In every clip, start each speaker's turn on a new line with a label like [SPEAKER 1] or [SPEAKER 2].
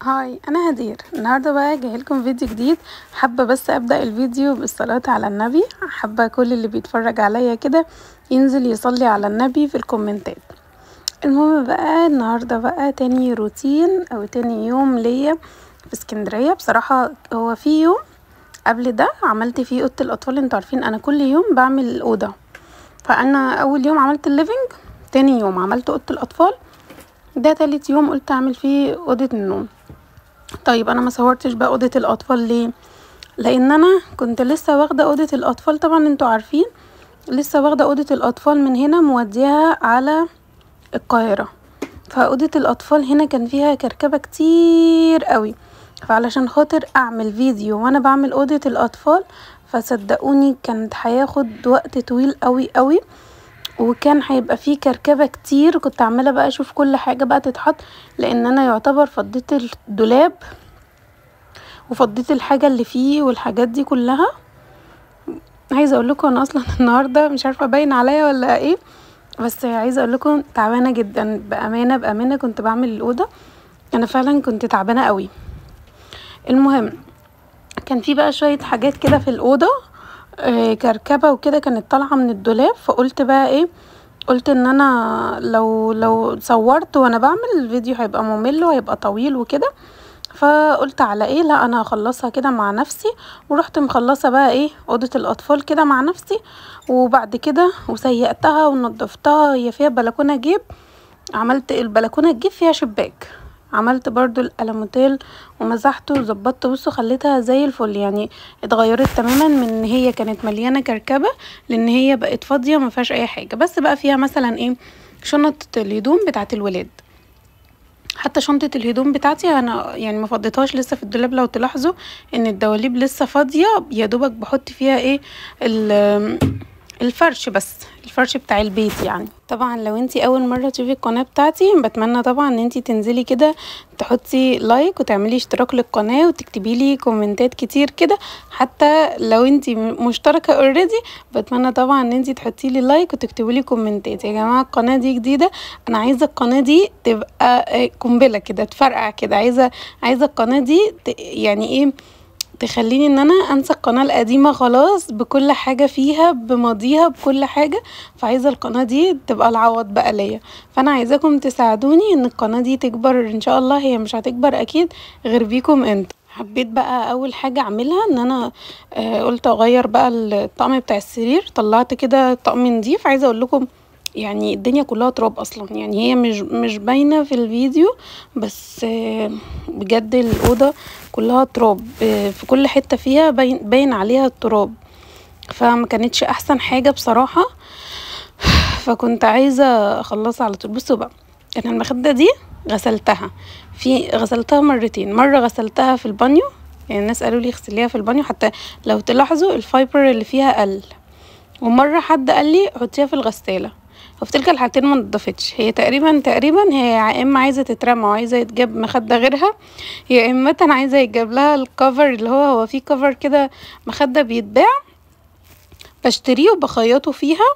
[SPEAKER 1] هاي، انا هدير. النهارده بقى جاي لكم فيديو جديد. حابه بس ابدا الفيديو بالصلاه على النبي. حابه كل اللي بيتفرج عليا كده ينزل يصلي على النبي في الكومنتات. المهم بقى النهارده بقى تاني روتين او تاني يوم ليا في اسكندريه. بصراحه هو في يوم قبل ده عملت فيه اوضه الاطفال. انتوا عارفين انا كل يوم بعمل الاوضه، فانا اول يوم عملت الليفينج، تاني يوم عملت اوضه الاطفال، ده تالت يوم قلت اعمل فيه اوضه النوم. طيب انا ما صورتش بقى اوضه الاطفال ليه؟ لان انا كنت لسه واخده اوضه الاطفال، طبعا انتوا عارفين لسه واخده اوضه الاطفال من هنا موديها على القاهره. فاوضه الاطفال هنا كان فيها كركبه كتير قوي، فعلشان خاطر اعمل فيديو وانا بعمل اوضه الاطفال فصدقوني كانت هياخد وقت طويل قوي قوي، وكان هيبقى فيه كركبه كتير. كنت عماله بقى اشوف كل حاجه بقى تتحط، لان انا يعتبر فضيت الدولاب وفضيت الحاجه اللي فيه والحاجات دي كلها. عايزه اقول لكم انا اصلا النهارده مش عارفه باين عليا ولا ايه، بس عايزه اقول لكم تعبانه جدا بامانه بامانه. كنت بعمل الاوضه، انا فعلا كنت تعبانه قوي. المهم كان في بقى شويه حاجات كده في الاوضه، كركبه وكده كانت طالعه من الدولاب. فقلت بقى ايه، قلت ان انا لو صورت وانا بعمل الفيديو هيبقى ممل وهيبقى طويل وكده، فقلت على ايه، لا انا هخلصها كده مع نفسي. ورحت مخلصه بقى ايه اوضه الاطفال كده مع نفسي، وبعد كده وسيقتها ونضفتها. هي فيها بلكونه جيب، عملت البلكونه الجيب فيها شباك، عملت برضو الالموتيل ومسحته وظبطته. بصوا خليتها زي الفل، يعني اتغيرت تماما من ان هي كانت مليانه كركبه لان هي بقت فاضيه ما فيهاش اي حاجه، بس بقى فيها مثلا ايه شنطه الهدوم بتاعه الولاد. حتى شنطه الهدوم بتاعتي انا يعني ما فضيتهاش لسه في الدولاب. لو تلاحظوا ان الدواليب لسه فاضيه، يا دوبك بحط فيها ايه الفرش، بس الفرش بتاع البيت. يعني طبعا لو انتي اول مره تشوفي القناه بتاعتي بتمنى طبعا ان انتي تنزلي كده تحطي لايك وتعملي اشتراك للقناه وتكتبي لي كومنتات كتير كده. حتى لو انتي مشتركه اوريدي بتمنى طبعا ان انتي تحطي لي لايك وتكتبي لي كومنتات. يا جماعه القناه دي جديده، انا عايزه القناه دي تبقى قنبله كده تفرقع كده. عايزه القناه دي يعني ايه تخليني ان انا انسى القناة القديمة خلاص بكل حاجة فيها بماضيها بكل حاجة. فعايزة القناة دي تبقى العوض بقى ليا، فانا عايزاكم تساعدوني ان القناة دي تكبر ان شاء الله. هي مش هتكبر اكيد غير بيكم انتوا. حبيت بقى اول حاجة اعملها ان انا قلت اغير بقى الطقم بتاع السرير. طلعت كده طقم نضيف. عايزة اقول لكم يعني الدنيا كلها تراب اصلا، يعني هي مش باينه في الفيديو، بس بجد الاوضه كلها تراب، في كل حته فيها باين عليها التراب، فما كانتش احسن حاجه بصراحه. فكنت عايزه اخلصها على طول. بصوا بقى انا المخده دي غسلتها مرتين. مره غسلتها في البانيو، يعني الناس قالوا لي اغسليها في البانيو حتى لو تلاحظوا الفايبر اللي فيها قل، ومره حد قال لي حطيها في الغساله. وفي تلك الحالتين ما نضفتش. هي تقريبا هي يا اما عايزه تترمى وعايزه يتجاب مخده غيرها، يا اما عايزه يتجاب لها الكفر اللي هو فيه كفر كده مخده بيتباع، بشتريه وبخيطه فيها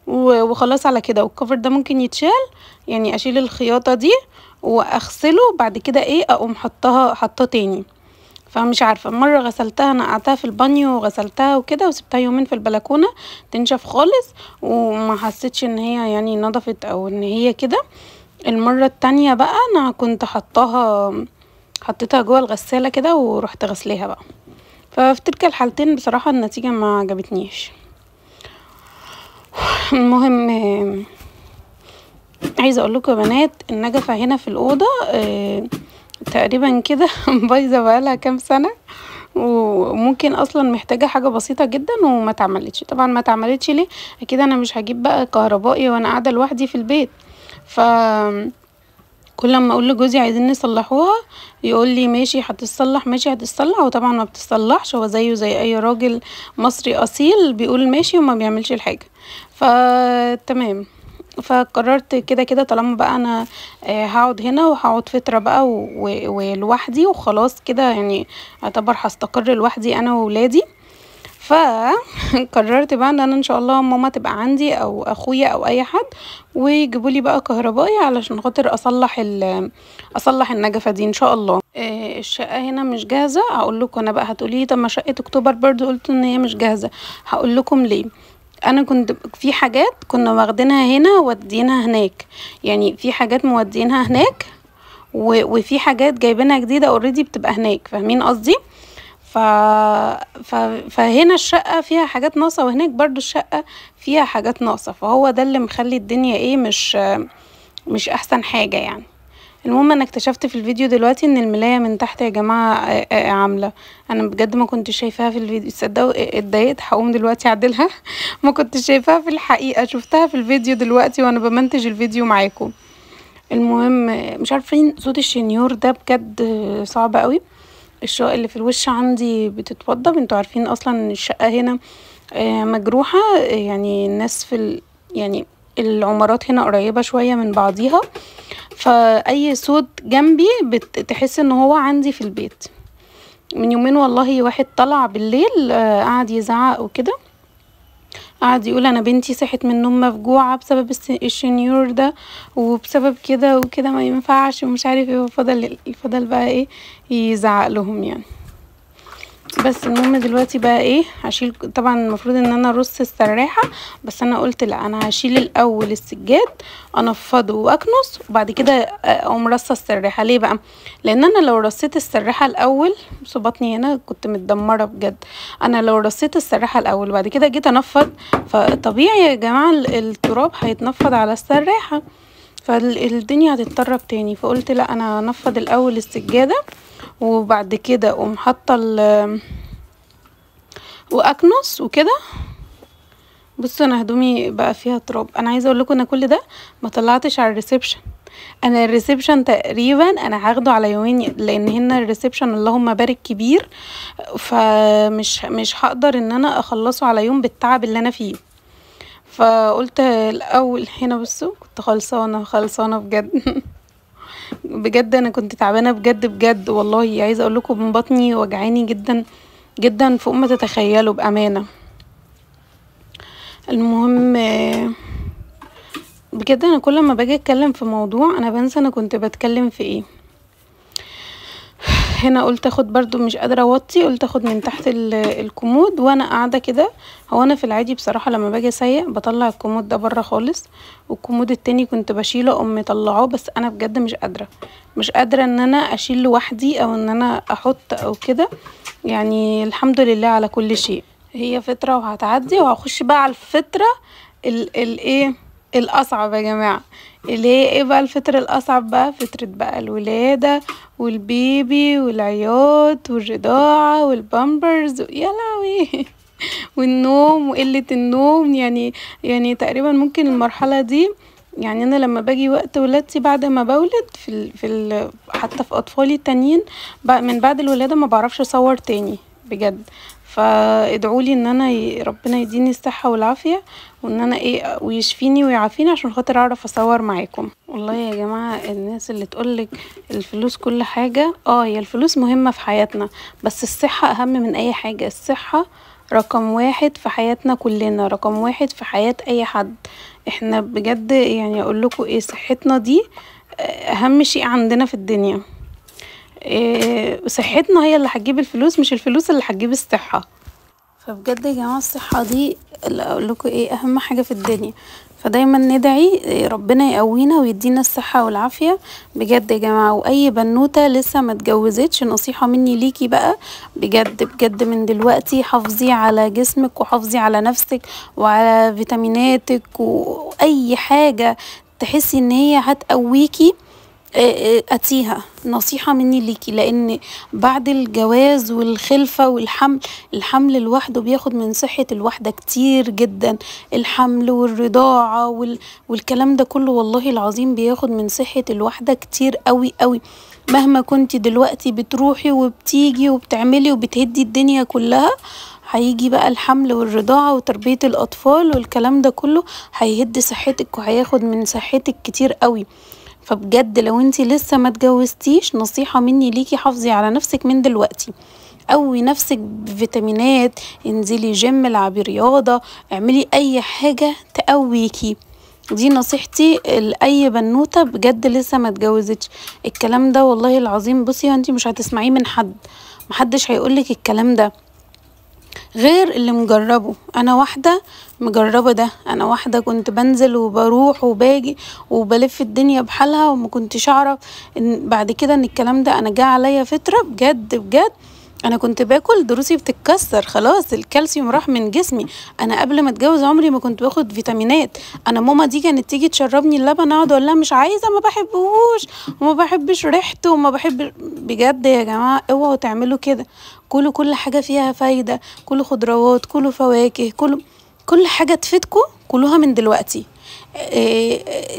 [SPEAKER 1] وخلاص على كده. والكفر ده ممكن يتشال، يعني اشيل الخياطه دي واغسله بعد كده ايه اقوم حطاه تاني. فمش عارفه مره غسلتها نقعتها في البانيو وغسلتها وكده وسبتها يومين في البلكونه تنشف خالص، وما حسيتش ان هي يعني نضفت او ان هي كده. المره التانية بقى انا كنت حطيتها جوه الغساله كده ورحت غسلها بقى. ففي تلك الحالتين بصراحه النتيجه ما عجبتنيش. المهم عايزه اقول لكم يا بنات النجفه هنا في الاوضه تقريبا كده بايظه بقالها كام سنه، وممكن اصلا محتاجه حاجه بسيطه جدا وما اتعملتش. طبعا ما اتعملتش ليه؟ اكيد انا مش هجيب بقى كهربائي وانا قاعده لوحدي في البيت. ف كل ما اقول لجوزي عايزين نصلحوها يقول لي ماشي هتتصلح ماشي هتتصلح، وطبعا ما بتتصلحش. هو زيه زي اي راجل مصري اصيل بيقول ماشي وما بيعملش الحاجه. فتمام، فقررت كده طالما بقى انا هقعد هنا وهقعد فتره بقى ولوحدي وخلاص كده، يعني اعتبر هستقر لوحدي انا وولادي. فقررت بقى ان انا ان شاء الله ماما تبقى عندي او اخويا او اي حد ويجيبوا لي بقى كهربائي علشان خاطر اصلح النجفه دي ان شاء الله. الشقه هنا مش جاهزه. هقول لكم انا بقى، هتقولي لي طب ما شقه اكتوبر برضو قلت ان هي مش جاهزه. هقول لكم ليه. انا كنت في حاجات كنا واخدينها هنا ودينها هناك، يعني في حاجات مودينها هناك وفي حاجات جايبينها جديده اوريدي بتبقى هناك، فاهمين قصدي؟ ف... فهنا الشقة فيها حاجات ناقصة وهناك برضو الشقة فيها حاجات ناقصة، فهو ده اللي مخلي الدنيا ايه مش احسن حاجة يعني. المهم انا اكتشفت في الفيديو دلوقتي ان الملاية من تحت يا جماعة عاملة، انا بجد ما كنت شايفاها في الفيديو، تصدقوا اتضايقت، هقوم دلوقتي اعدلها. ما كنت شايفاها في الحقيقة، شفتها في الفيديو دلوقتي وانا بمنتج الفيديو معاكم. المهم مش عارفين صوت الشنيور ده بجد صعب قوي. الشقق اللي في الوش عندي بتتوضب، انتوا عارفين اصلا ان الشقة هنا مجروحة، يعني الناس يعني العمارات هنا قريبة شوية من بعضيها، فاي صوت جنبي بتحس ان هو عندي في البيت. من يومين والله واحد طلع بالليل قعد يزعق وكده، قعد يقول انا بنتي صحت من النوم مفجوعه بسبب الشنيور ده وبسبب كده وكده ما ينفعش ومش عارف ايه، فضل بقى ايه يزعق لهم يعني. بس المهم دلوقتي بقى ايه، هشيل طبعا المفروض ان انا ارص السراحه، بس انا قلت لا، انا هشيل الاول السجاد انفضه واكنس وبعد كده اقوم رصه السراحه. ليه بقى؟ لان انا لو رصيت السراحه الاول، بطني هنا كنت متدمره بجد، انا لو رصيت السراحه الاول وبعد كده جيت انفض، فطبيعي يا جماعه التراب هيتنفض على السراحه فالدنيا هتتطرب تاني. فقلت لا، انا هنفض الاول السجاده وبعد كده اقوم حاطه واكنس وكده. بصوا انا هدومي بقى فيها تراب، انا عايزه اقول لكم انا كل ده ما طلعتش على الريسبشن. انا الريسبشن تقريبا انا هاخده على يومين، لان هنا الريسبشن اللهم بارك كبير، فمش هقدر ان انا اخلصه على يوم بالتعب اللي انا فيه. فقلت الاول هنا بصوا كنت خلصانه بجد. بجد انا كنت تعبانه بجد والله، عايزه اقول لكم من بطني وجعاني جدا جدا فوق ما تتخيلوا بامانه. المهم بجد انا كل ما باجي اتكلم في موضوع انا بنسى انا كنت بتكلم في ايه. هنا قلت اخد برضو، مش قادره اوطي، قلت اخد من تحت الكومود وانا قاعده كده. هو انا في العادي بصراحه لما باجي اسيق بطلع الكومود ده بره خالص، والكومود التاني كنت بشيله اقوم مطلعاه، بس انا بجد مش قادره ان انا اشيل لوحدي او ان انا احط او كده. يعني الحمد لله على كل شيء، هي فتره وهتعدي وهخش بقى على الفتره الايه الاصعب يا جماعه، اللي هي ايه بقى الفترة الاصعب بقى، فترة بقى الولادة والبيبي والعياط والرضاعة والبامبرز يا لهوي. والنوم وقلة النوم، يعني تقريبا ممكن المرحلة دي، يعني انا لما باجي وقت ولادتي بعد ما بولد حتى في اطفالي التانيين من بعد الولادة ما بعرفش اصور تاني بجد. فادعولي ان انا ربنا يديني الصحة والعافية، وان انا ايه ويشفيني ويعافيني عشان خاطر اعرف اصور معاكم. والله يا جماعة الناس اللي تقولك الفلوس كل حاجة، هي الفلوس مهمة في حياتنا، بس الصحة اهم من اي حاجة. الصحة رقم واحد في حياتنا كلنا، رقم واحد في حياة اي حد. احنا بجد يعني اقول لكم ايه، صحتنا دي اهم شيء عندنا في الدنيا. صحتنا هي اللي هتجيب الفلوس، مش الفلوس اللي هتجيب الصحة. فبجد يا جماعة الصحة دي اللي اقول لكم ايه اهم حاجة في الدنيا. فدايما ندعي ربنا يقوينا ويدينا الصحة والعافية بجد يا جماعة. واي بنوتة لسه ما اتجوزتش، نصيحة مني ليكي بقى بجد من دلوقتي، حافظي على جسمك وحافظي على نفسك وعلى فيتاميناتك واي حاجة تحسي ان هي هتقويكي اتيها، نصيحة مني ليكي. لان بعد الجواز والخلفة الحمل لوحده بياخد من صحة الواحدة كتير جدا. الحمل والرضاعة والكلام ده كله والله العظيم بياخد من صحة الواحدة كتير قوي. مهما كنتي دلوقتي بتروحي وبتيجي وبتعملي وبتهدي الدنيا كلها، هيجي بقى الحمل والرضاعة وتربية الأطفال والكلام ده كله هيهد صحتك وهياخد من صحتك كتير قوي. فبجد لو انتي لسه ما اتجوزتيش، نصيحة مني ليكي حافظي على نفسك من دلوقتي. قوي نفسك بفيتامينات، انزلي جيم، العبي رياضة، اعملي اي حاجة تقويكي. دي نصيحتي لأي بنوتة بجد لسه ما اتجوزتش. الكلام ده والله العظيم بصي انتي مش هتسمعيه من حد، محدش هيقولك الكلام ده غير اللي مجربه. انا واحدة مجربة ده، انا واحدة كنت بنزل وبروح وباجي وبلف الدنيا بحالها، وما كنتش اعرف ان بعد كده ان الكلام ده. انا جه عليا فترة بجد بجد انا كنت باكل ضروسي بتتكسر، خلاص الكالسيوم راح من جسمي. انا قبل ما اتجوز عمري ما كنت باخد فيتامينات. انا ماما دي كانت تيجي تشربني اللبن اقعد اقول لها مش عايزه، ما بحبهوش وما بحبش ريحته وما بحب. بجد يا جماعه اوعوا تعملوا كده. كلوا كل حاجه فيها فايده، كلوا خضروات، كلوا فواكه، كل حاجه تفيدكم كلوها من دلوقتي.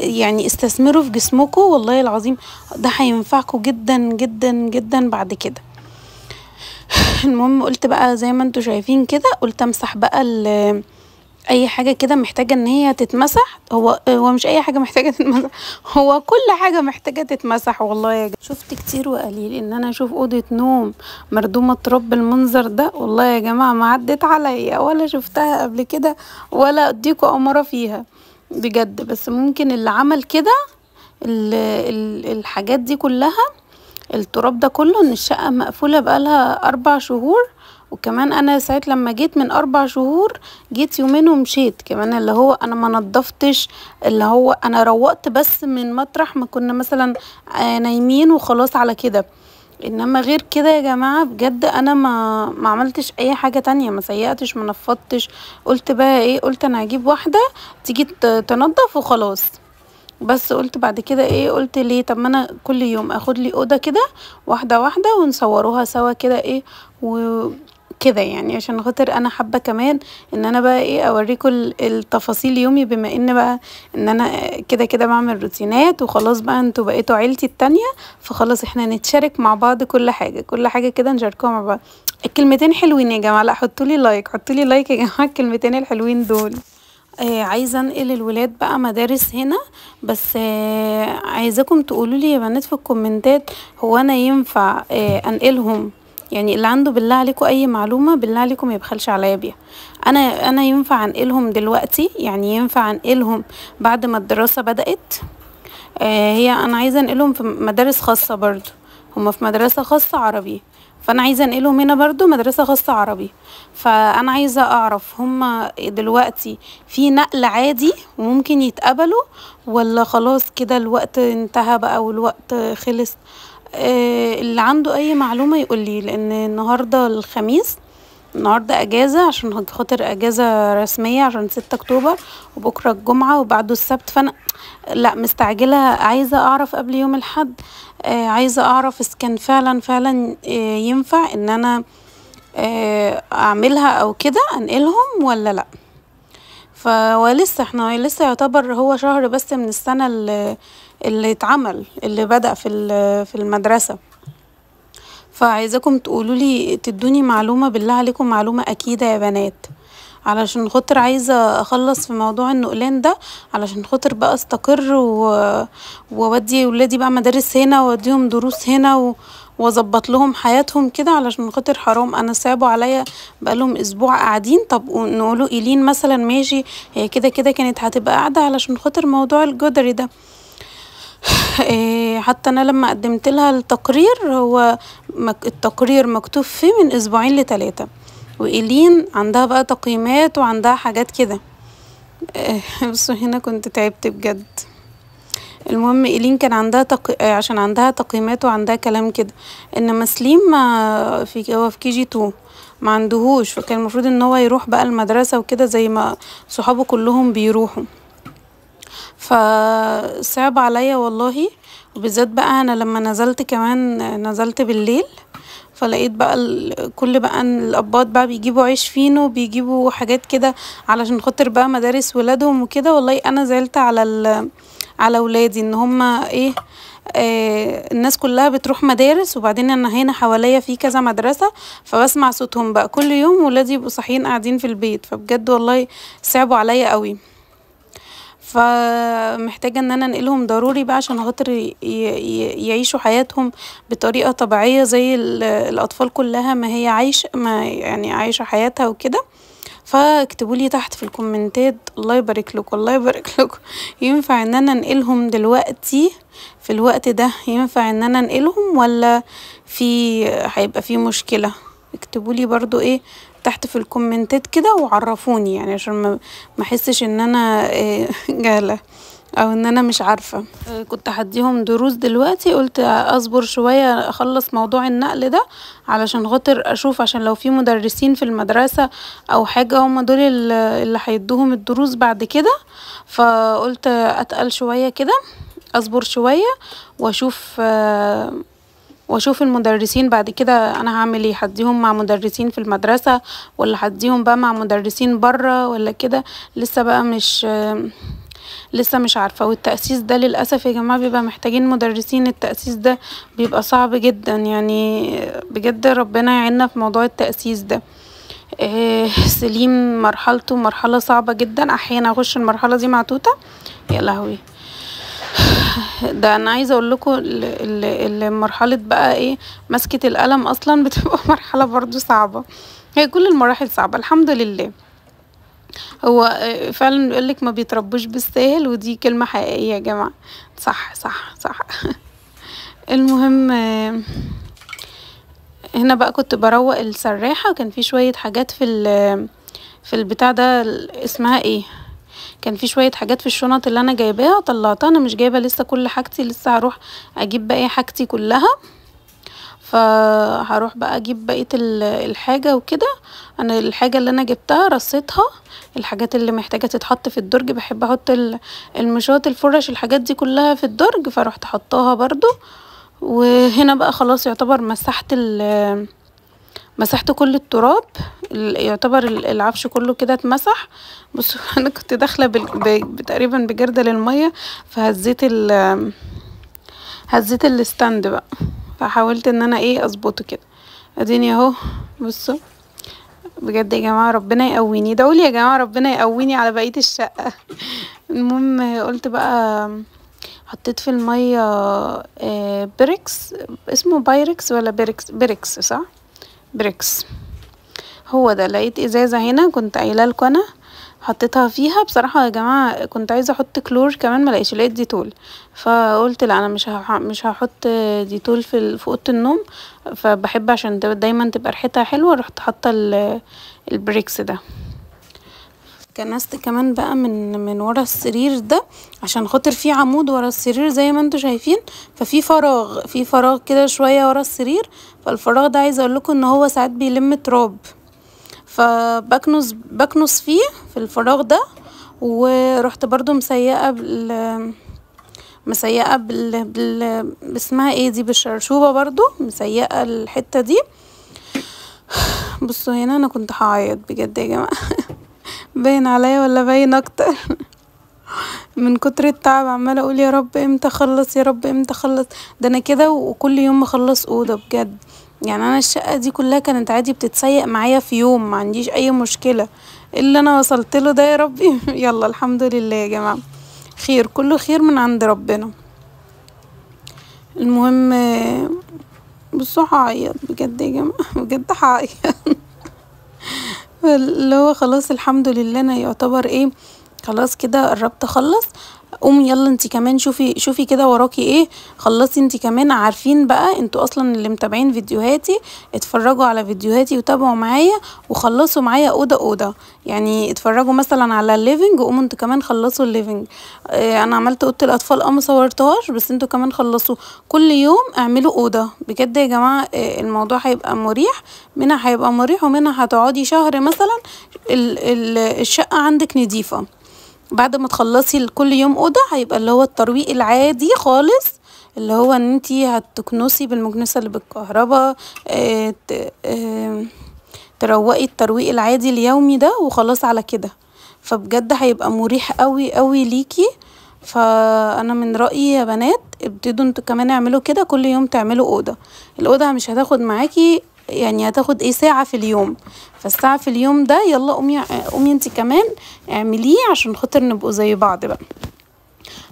[SPEAKER 1] يعني استثمروا في جسمكم والله العظيم، ده هينفعكم جدا جدا جدا بعد كده. المهم قلت بقى زي ما انتوا شايفين كده، قلت امسح بقى اي حاجه كده محتاجه ان هي تتمسح. هو مش اي حاجه محتاجه تتمسح، هو كل حاجه محتاجه تتمسح والله يا جماعه. شفت كتير وقليل ان انا اشوف اوضه نوم مردومه تراب بالمنظر ده، والله يا جماعه ما عدت عليا ولا شفتها قبل كده ولا اديكوا اماره فيها بجد. بس ممكن اللي عمل كده الحاجات دي كلها، التراب ده كله، ان الشقة مقفولة بقالها 4 شهور. وكمان انا ساعة لما جيت من 4 شهور جيت يومين ومشيت كمان، اللي هو انا ما نضفتش، اللي هو انا روقت بس من مطرح ما كنا مثلا نايمين وخلاص على كده. انما غير كده يا جماعة بجد انا ما عملتش اي حاجة تانية، ما سيقتش، ما نفضتش. قلت بقى ايه، قلت انا هجيب واحدة تيجي تنضف وخلاص. بس قلت بعد كده ايه، قلت ليه طب ما انا كل يوم اخد لي اوضه كده واحده واحده ونصوروها سوا كده ايه وكده، يعني عشان خاطر انا حابه كمان ان انا بقى ايه اوريكم التفاصيل يومي، بما ان بقى ان انا كده كده بعمل روتينات وخلاص بقى انتوا بقيتوا عيلتي التانية، فخلاص احنا نتشارك مع بعض كل حاجه كل حاجه كده نشاركوها مع بعض. الكلمتين حلوين يا جماعه، لا حطولي لايك، حطولي لايك يا جماعه الكلمتين الحلوين دول. عايزه انقل الولاد بقى مدارس هنا، بس عايزاكم تقولوا لي يا بنات في الكومنتات، هو انا ينفع انقلهم؟ يعني اللي عنده بالله عليكم اي معلومه بالله عليكم ما يبخلش عليا بيها. انا ينفع انقلهم دلوقتي؟ يعني ينفع انقلهم بعد ما الدراسه بدأت؟ هي انا عايزه انقلهم في مدارس خاصه برضو، هما في مدرسه خاصه عربي، فانا عايزه انقلهم هنا برضو مدرسه خاصه عربي. فانا عايزه اعرف هما دلوقتي في نقل عادي وممكن يتقبلوا، ولا خلاص كده الوقت انتهى بقى والوقت خلص؟ اللي عنده اي معلومه يقولي، لان النهارده الخميس، النهارده اجازه عشان خاطر اجازه رسميه عشان 6 اكتوبر، وبكره الجمعه وبعده السبت، فانا لا مستعجله عايزه اعرف قبل يوم الاحد. عايزه اعرف اذا كان فعلا ينفع ان انا اعملها او كده انقلهم ولا لا. فلسه احنا لسه يعتبر هو شهر بس من السنه اللي اتعمل اللي بدأ في المدرسه. فعايزاكم تقولولي تدوني معلومة بالله عليكم، معلومة أكيدة يا بنات، علشان خاطر عايزة أخلص في موضوع النقلان ده، علشان خاطر بقى استقر وودي ولادي بقى مدارس هنا ووديهم دروس هنا واظبط لهم حياتهم كده، علشان خاطر حرام انا صعبوا عليا بقالهم اسبوع قاعدين. طب نقولوا ايلين مثلا ماشي، هي كده كده كانت هتبقى قاعدة علشان خاطر موضوع الجدري ده. حتى انا لما قدمت لها التقرير، هو التقرير مكتوب فيه من 2 ل3، وإيلين عندها بقى تقييمات وعندها حاجات كده. بصوا هنا كنت تعبت بجد. المهم إيلين كان عندها عشان عندها تقييمات وعندها كلام كده، انما سليم ما هو في KG2 ما عندهوش، فكان المفروض ان هو يروح بقى المدرسة وكده زي ما صحابه كلهم بيروحوا. فصعب عليا والله، وبالذات بقى انا لما نزلت كمان نزلت بالليل، فلقيت بقى كل بقى الابات بقى بيجيبوا عيش فينو، بيجيبوا حاجات كده علشان خاطر بقى مدارس ولادهم وكده. والله انا زعلت على ولادي ان هما ايه، الناس كلها بتروح مدارس، وبعدين انا هنا حواليا في كذا مدرسة، فبسمع صوتهم بقى كل يوم ولادي يبقوا صاحيين قاعدين في البيت، فبجد والله صعبوا عليا قوي. فمحتاجة ان انا انقلهم ضروري بقى عشان خاطر يعيشوا حياتهم بطريقة طبيعية زي الاطفال كلها ما هي عايشة، ما يعني عايشة حياتها وكده. فاكتبوا لي تحت في الكومنتات، الله يبارك لكم الله يبارك لكم، ينفع ان انا انقلهم دلوقتي في الوقت ده؟ ينفع ان انا انقلهم ولا هيبقى في مشكلة؟ اكتبوا لي برضو ايه تحت في الكومنتات كده وعرفوني، يعني عشان ما احسش ان انا جهلة او ان انا مش عارفة. كنت هديهم دروس دلوقتي، قلت اصبر شوية اخلص موضوع النقل ده علشان خاطر اشوف، عشان لو في مدرسين في المدرسة او حاجة هم دول اللي هيدوهم الدروس بعد كده. فقلت اتقل شوية كده، اصبر شوية واشوف المدرسين بعد كده انا هعمل ايه، هديهم مع مدرسين في المدرسة ولا هديهم بقى مع مدرسين برا ولا كده. لسه بقى مش عارفة. والتأسيس ده للأسف يا جماعة بيبقى محتاجين مدرسين، التأسيس ده بيبقى صعب جدا يعني، بجد ربنا يعيننا في موضوع التأسيس ده. سليم مرحلته مرحلة صعبة جدا، احيانا اخش المرحلة دي مع توتة يا لهوي. ده انا عايزه اقول لكم مرحله بقى ايه مسكه القلم اصلا بتبقى مرحله برضو صعبه. هي كل المراحل صعبه الحمد لله. هو فعلا بيقولك ما بيتربوش بالساهل، ودي كلمه حقيقيه يا جماعه، صح صح صح. المهم هنا بقى كنت بروق السراحه، وكان في شويه حاجات في البتاع ده اسمها ايه، كان في شوية حاجات في الشنط اللي انا جايباها طلعتها. انا مش جايبة لسه كل حاجتي، لسه هروح اجيب باقي حاجتي كلها، فهروح بقى اجيب بقية الحاجة وكده. انا الحاجة اللي انا جبتها رصيتها، الحاجات اللي محتاجة تتحط في الدرج بحب احط المشاط الفرش الحاجات دي كلها في الدرج، فروحت حطاها برضو. وهنا بقى خلاص يعتبر مسحت كل التراب، يعتبر العفش كله كده اتمسح. بصوا انا كنت داخله تقريبا بجردل الميه، فهزيت هزيت الستاند بقى، فحاولت ان انا ايه اظبطه كده. اديني اهو بصوا، بجد يا جماعه ربنا يقويني، دعولي يا جماعه ربنا يقويني على بقيه الشقه. المهم قلت بقى حطيت في الميه بريكس، اسمه بايركس ولا بريكس صح، بريكس هو ده. لقيت ازازه هنا كنت قايله لكم انا حطيتها فيها. بصراحه يا جماعه كنت عايزه احط كلور كمان ما لقيتش، لقيت ديتول، فقلت لا انا مش هحط ديتول في اوضه النوم، فبحب عشان دايما تبقى ريحتها حلوه. رحت حاطه البريكس ده. كنست كمان بقى من ورا السرير ده عشان خاطر في عمود ورا السرير زي ما انتوا شايفين، ففي فراغ كده شويه ورا السرير. فالفراغ ده عايزه اقول لكم ان هو ساعات بيلم تراب، فبكنس فيه في الفراغ ده. ورحت برضو مسيقه اسمها ايه دي، بالشرشوبه برضو مسيقه الحته دي. بصوا هنا انا كنت هعيط بجد يا جماعه. باين عليا ولا باين اكتر؟ من كتر التعب عماله اقول يا رب امتى اخلص، يا رب امتى اخلص. ده انا كده وكل يوم اخلص اوضه بجد. يعني انا الشقه دي كلها كانت عادي بتتسيق معايا في يوم، ما عنديش اي مشكله. اللي انا وصلت له ده يا ربي. يلا الحمد لله يا جماعه، خير كله خير من عند ربنا. المهم بصوا هعيط بجد يا جماعه، بجد هعيط. اللي هو خلاص الحمد لله انا يعتبر ايه خلاص كده قربت اخلص. قومي يلا انتي كمان شوفي كده وراكي ايه، خلصي انتي كمان. عارفين بقى انتوا اصلا اللي متابعين فيديوهاتي اتفرجوا على فيديوهاتي وتابعوا معايا وخلصوا معايا اوضه. يعني اتفرجوا مثلا على الليفنج وقوموا انتوا كمان خلصوا الليفنج. انا عملت اوضه الاطفال ما صورتهاش، بس انتوا كمان خلصوا. كل يوم اعملوا اوضه بجد يا جماعه. الموضوع هيبقى مريح، منها هيبقى مريح ومنها هتقعدي شهر مثلا الشقه عندك نظيفه. بعد ما تخلصي كل يوم اوضه هيبقى اللي هو الترويق العادي خالص، اللي هو ان انتي هتكنسي بالمكنسه اللي بالكهرباء. تروقي الترويق العادي اليومي ده وخلاص على كده. فبجد هيبقى مريح قوي قوي ليكي. فانا من رايي يا بنات ابتدوا انتوا كمان اعملوا كده، كل يوم تعملوا اوضه. الاوضه مش هتاخد معاكي يعني هتاخد ايه ساعة في اليوم، فالساعة في اليوم ده يلا قومي انتي كمان اعمليه عشان خاطر نبقوا زي بعض بقى.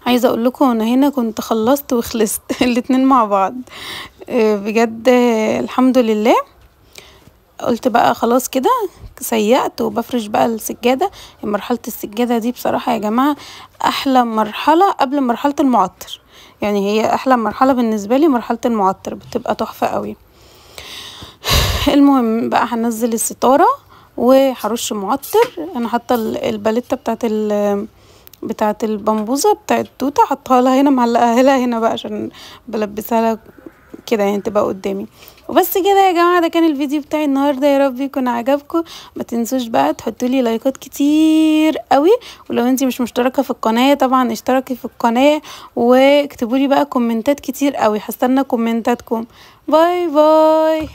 [SPEAKER 1] عايزة اقول لكم انا هنا كنت خلصت وخلصت الاتنين مع بعض بجد الحمد لله. قلت بقى خلاص كده سيقت وبفرش بقى السجادة. مرحلة السجادة دي بصراحة يا جماعة احلى مرحلة قبل مرحلة المعطر، يعني هي احلى مرحلة بالنسبة لي مرحلة المعطر بتبقى تحفة قوي. المهم بقى هنزل الستارة وهرش معطر. انا حاطه الباليتة بتاعت البمبوزة بتاعت توتة، حطها لها هنا معلقاها لها هنا بقى عشان بلبسها لها كده يعني تبقى قدامي. وبس كده يا جماعه، ده كان الفيديو بتاعي النهارده، يا رب يكون عجبكم. ما تنسوش بقى تحطوا لي لايكات كتير قوي، ولو انتي مش مشتركه في القناه طبعا اشتركي في القناه، واكتبوا لي بقى كومنتات كتير قوي، هستنى كومنتاتكم. باي باي.